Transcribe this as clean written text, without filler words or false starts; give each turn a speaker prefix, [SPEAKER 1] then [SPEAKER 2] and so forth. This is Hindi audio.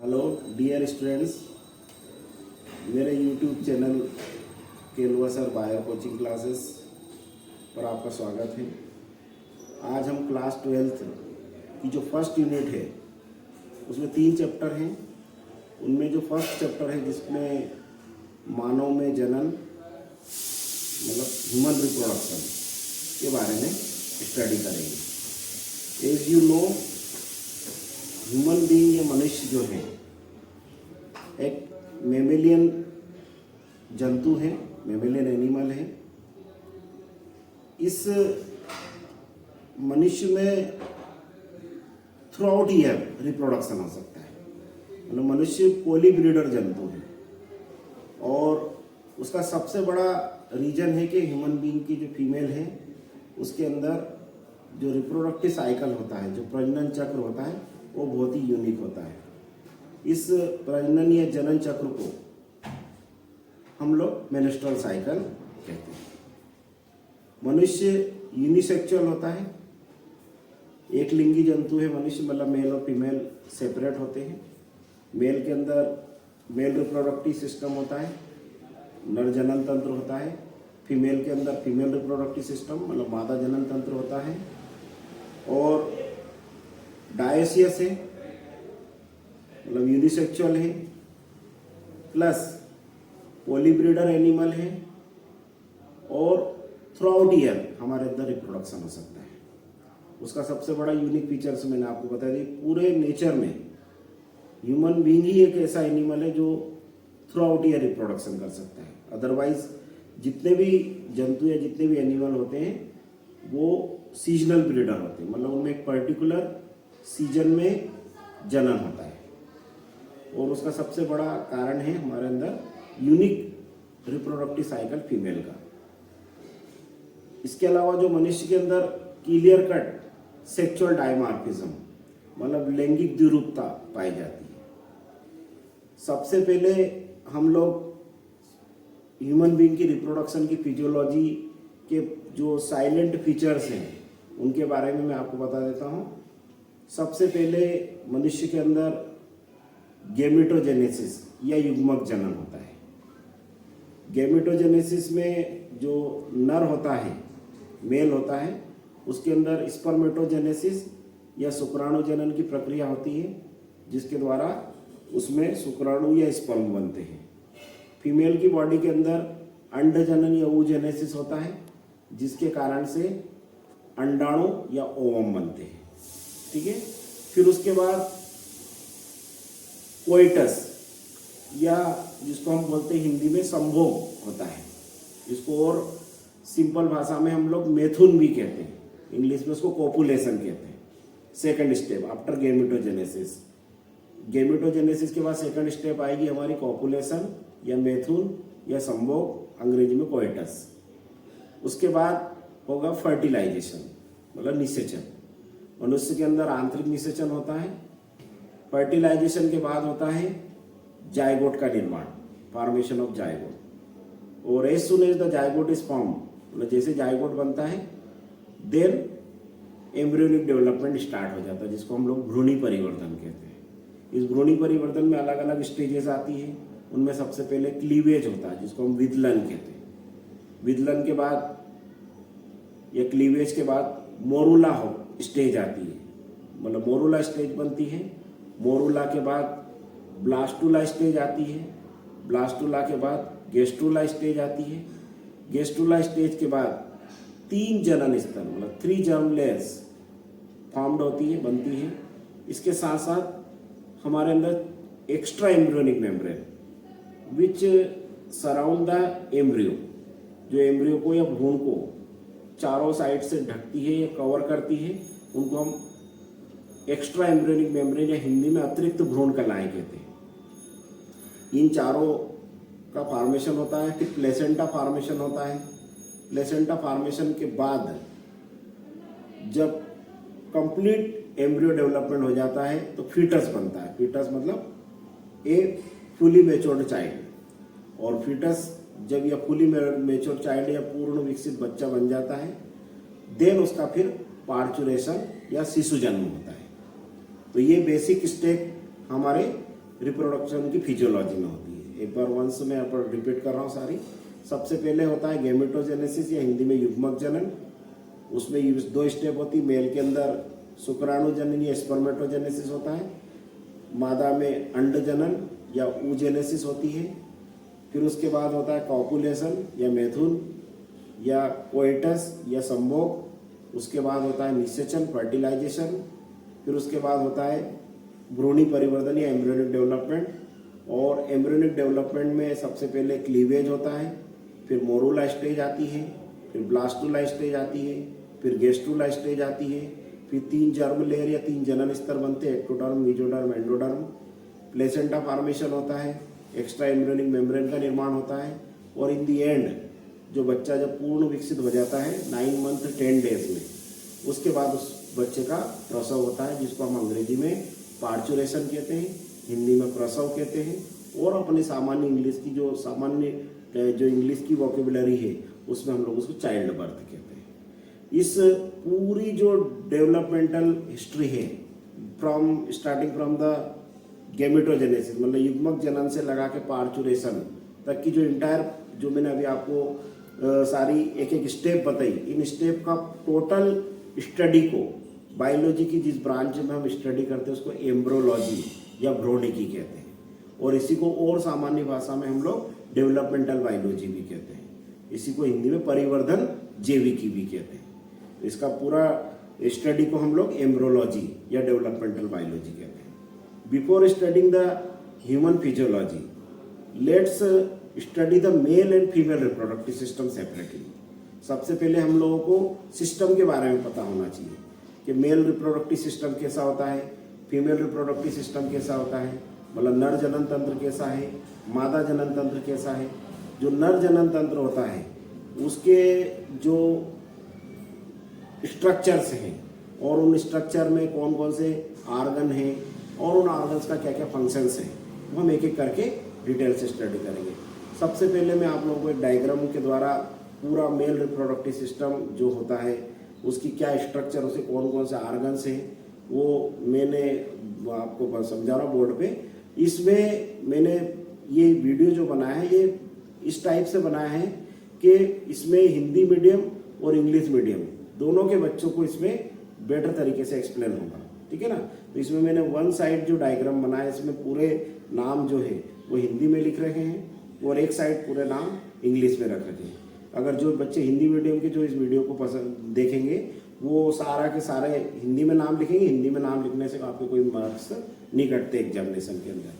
[SPEAKER 1] हेलो डियर स्टूडेंट्स, मेरे YouTube channel Kelwa sir bio coaching classes पर आपका स्वागत है। आज हम क्लास 12th की जो फर्स्ट यूनिट है उसमें 3 चैप्टर हैं। उनमें जो फर्स्ट चैप्टर है जिसमें मानव में जनन मतलब ह्यूमन रिप्रोडक्शन के बारे में स्टडी करेंगे। As you know, human being या मनुष्य जो है एक मेमेलियन जंतु है, मेमेलियन एनिमल है। इस मनुष्य में थ्रू आउट ईयर रिप्रोडक्शन हो सकता है। मतलब मनुष्य पॉलीब्रीडर जंतु है और उसका सबसे बड़ा रीजन है कि ह्यूमन बीइंग की जो फीमेल है उसके अंदर जो रिप्रोडक्टिव साइकिल होता है, जो प्रजनन चक्र होता है, वो बहुत ही यूनिक होता है। इस प्रजनन या जनन चक्र को हम लोग मेंस्ट्रुअल साइकिल कहते हैं। मनुष्य यूनिसेक्सुअल होता है, एक लिंगी जंतु है मनुष्य, मतलब मेल और फीमेल सेपरेट होते हैं। मेल के अंदर मेल रिप्रोडक्टिव सिस्टम होता है, नर जनन तंत्र होता है। फीमेल के अंदर फीमेल रिप्रोडक्टिव सिस्टम मतलब मादा जनन तंत्र होता है। और डायसियस है मतलब यूनिसेक्सुअल है, प्लस पॉलीब्रीडर एनिमल है और थ्रू आउट ईयर हमारे अंदर रिप्रोडक्शन हो सकता है। उसका सबसे बड़ा यूनिक फीचर्स मैंने आपको बता दी। पूरे नेचर में ह्यूमन बीइंग ही एक ऐसा एनिमल है जो थ्रू आउट ईयर रिप्रोडक्शन कर सकता है। अदरवाइज जितने भी जंतु या जितने भी एनिमल होते हैं वो सीजनल ब्रीडर होते हैं, मतलब उनमें एक पर्टिकुलर सीजन में जनन होता है। और उसका सबसे बड़ा कारण है हमारे अंदर यूनिक रिप्रोडक्टिव साइकिल फीमेल का। इसके अलावा जो मनुष्य के अंदर क्लियर कट सेक्सुअल डायमॉर्फिज्म मतलब लैंगिक द्विरूपता पाई जाती है। सबसे पहले हम लोग ह्यूमन बीइंग की रिप्रोडक्शन की फिजियोलॉजी के जो साइलेंट फीचर्स हैं उनके बारे में मैं आपको बता देता हूँ। सबसे पहले मनुष्य के अंदर गैमेटोजेनेसिस या युग्मक जनन होता है। गैमेटोजेनेसिस में जो नर होता है, मेल होता है, उसके अंदर स्पर्मेटोजेनेसिस या शुक्राणु जनन की प्रक्रिया होती है जिसके द्वारा उसमें शुक्राणु या स्पर्म बनते हैं। फीमेल की बॉडी के अंदर अंड जनन या oogenesis होता है जिसके कारण से अंडाणु या ओवम बनते हैं। ठीक है, फिर उसके बाद कोइटस या जिसको हम बोलते हैं हिंदी में संभोग होता है। इसको और सिंपल भाषा में हम लोग मैथुन भी कहते हैं, इंग्लिश में उसको कोपुलेशन कहते हैं। Second step after gametogenesis. Gametogenesis के बाद सेकंड स्टेप आएगी हमारी कोपुलेशन या मैथुन या संभोग, अंग्रेजी में कोइटस। उसके बाद होगा फर्टिलाइजेशन मतलब निषेचन। मनुष्य के अंदर आंतरिक निषेचन होता है। फर्टिलाइजेशन के बाद होता है जायगोट का निर्माण, फॉर्मेशन ऑफ जायगोट। और as soon as the zygote is form मतलब जैसे जायगोट बनता है देन एम्ब्रियोनिक डेवलपमेंट स्टार्ट हो जाता है जिसको हम लोग भ्रूणी परिवर्तन कहते हैं। इस भ्रूणी परिवर्तन में अलग अलग स्टेजेस आती है। उनमें सबसे पहले क्लीवेज होता है जिसको हम विदलन कहते हैं। विदलन के बाद या क्लीवेज के बाद मोरुला स्टेज आती है, मतलब मोरुला स्टेज बनती है। मोरुला के बाद ब्लास्टुला स्टेज आती है। ब्लास्टुला के बाद गेस्टुला स्टेज आती है। गेस्टुला स्टेज के बाद 3 जनन स्तर मतलब 3 जर्म लेयर्स फॉर्म्ड होती है, बनती है। इसके साथ साथ हमारे अंदर extra embryonic membrane which surround the embryo, जो एम्ब्रियो को या भ्रूण को चारों साइड से ढकती है या कवर करती है, उनको हम एक्स्ट्रा एम्ब्रियोनिक मेम्ब्रेन या हिंदी में अतिरिक्त भ्रूण कलाएं कहते हैं। इन चारों का फॉर्मेशन होता है। फिर प्लेसेंटा फॉर्मेशन होता है। प्लेसेंटा फॉर्मेशन के बाद जब कंप्लीट एम्ब्रियो डेवलपमेंट हो जाता है तो फीटस बनता है। फीटस मतलब ए फुली मैच्योर्ड चाइल्ड। और फीटस जब यह फुली मैच्योर्ड चाइल्ड या पूर्ण विकसित बच्चा बन जाता है देन उसका फिर पार्चुरेशन या शिशु जन्म होता है। तो ये बेसिक स्टेप हमारे रिप्रोडक्शन की फिजियोलॉजी में होती है। एक बार वंश में रिपीट कर रहा हूँ सारी। सबसे पहले होता है गैमेटोजेनेसिस या हिंदी में युग्मक जनन। उसमें 2 स्टेप होती है। मेल के अंदर शुक्राणु जनन या स्पर्मेटोजेनेसिस होता है, मादा में अंड जनन या ooजेनेसिस होती है। फिर उसके बाद होता है कॉपुलेशन या मैथुन या कोइटस या संभोग। उसके बाद होता है निषेचन फर्टिलाइजेशन। फिर उसके बाद होता है भ्रूणी परिवर्तन या एम्ब्रियोनिक डेवलपमेंट। और एम्ब्रियोनिक डेवलपमेंट में सबसे पहले क्लीवेज होता है, फिर मोरूला स्टेज आती है, फिर ब्लास्टुला स्टेज आती है, फिर गेस्टुला स्टेज आती है, फिर 3 जर्म लेयर या 3 जनन स्तर बनते हैं, ectoderm, mesoderm, endoderm. Placenta formation होता है, एक्स्ट्रा एम्ब्रियोनिक मेम्ब्रेन का निर्माण होता है, और इन दी एंड जो बच्चा जब पूर्ण विकसित हो जाता है 9 मंथ 10 डेज में, उसके बाद उस बच्चे का प्रसव होता है, जिसको हम अंग्रेजी में पार्चुरेशन कहते हैं, हिंदी में प्रसव कहते हैं। और अपने सामान्य इंग्लिश की जो इंग्लिश की वोकेबुलरी है उसमें हम लोग उसको चाइल्ड बर्थ कहते हैं। इस पूरी जो डेवलपमेंटल हिस्ट्री है स्टार्टिंग फ्रॉम द गैमेटोजेनेसिस मतलब युग्मक जनन से लगा के पार्चुरेशन तक की जो इंटायर जो मैंने अभी आपको सारी एक एक स्टेप बताई, इन स्टेप का टोटल स्टडी को बायोलॉजी की जिस ब्रांच में हम स्टडी करते हैं उसको एम्ब्रोलॉजी या भ्रूणिकी कहते हैं। और इसी को और सामान्य भाषा में हम लोग डेवलपमेंटल बायोलॉजी भी कहते हैं। इसी को हिंदी में परिवर्धन जैविकी भी कहते हैं। इसका पूरा स्टडी को हम लोग एम्ब्रोलॉजी या डेवलपमेंटल बायोलॉजी कहते हैं। Before studying the human physiology, let's study the male and female reproductive system separately. सबसे पहले हम लोगों को सिस्टम के बारे में पता होना चाहिए कि मेल रिप्रोडक्टिव सिस्टम कैसा होता है, फीमेल रिप्रोडक्टिव सिस्टम कैसा होता है, मतलब नर जनन तंत्र कैसा है, मादा जनन तंत्र कैसा है। जो नर जनन तंत्र होता है उसके जो स्ट्रक्चर्स हैं और उन स्ट्रक्चर में कौन कौन से आर्गन हैं और उन आर्गन्स का क्या क्या फंक्शंस हैं, वो हम एक एक करके डिटेल से स्टडी करेंगे। सबसे पहले मैं आप लोगों को एक डायग्राम के द्वारा पूरा मेल रिप्रोडक्टिव सिस्टम जो होता है उसकी क्या स्ट्रक्चर, उसे कौन कौन से आर्गन्स हैं, वो मैंने आपको समझा रहा हूँ बोर्ड पे। इसमें मैंने ये वीडियो जो बनाया है ये इस टाइप से बनाया है कि इसमें हिंदी मीडियम और इंग्लिश मीडियम दोनों के बच्चों को इसमें बेटर तरीके से एक्सप्लेन होगा, ठीक है ना। तो इसमें मैंने वन साइड जो डायग्राम बनाया इसमें पूरे नाम जो है वो हिंदी में लिख रखे हैं और एक साइड पूरे नाम इंग्लिश में रख रखे हैं। अगर जो बच्चे हिंदी मीडियम के जो इस वीडियो को पसंद देखेंगे वो सारा के सारे हिंदी में नाम लिखेंगे। हिंदी में नाम लिखने से आपके कोई मार्क्स नहीं कटते एग्जामिनेशन के अंदर।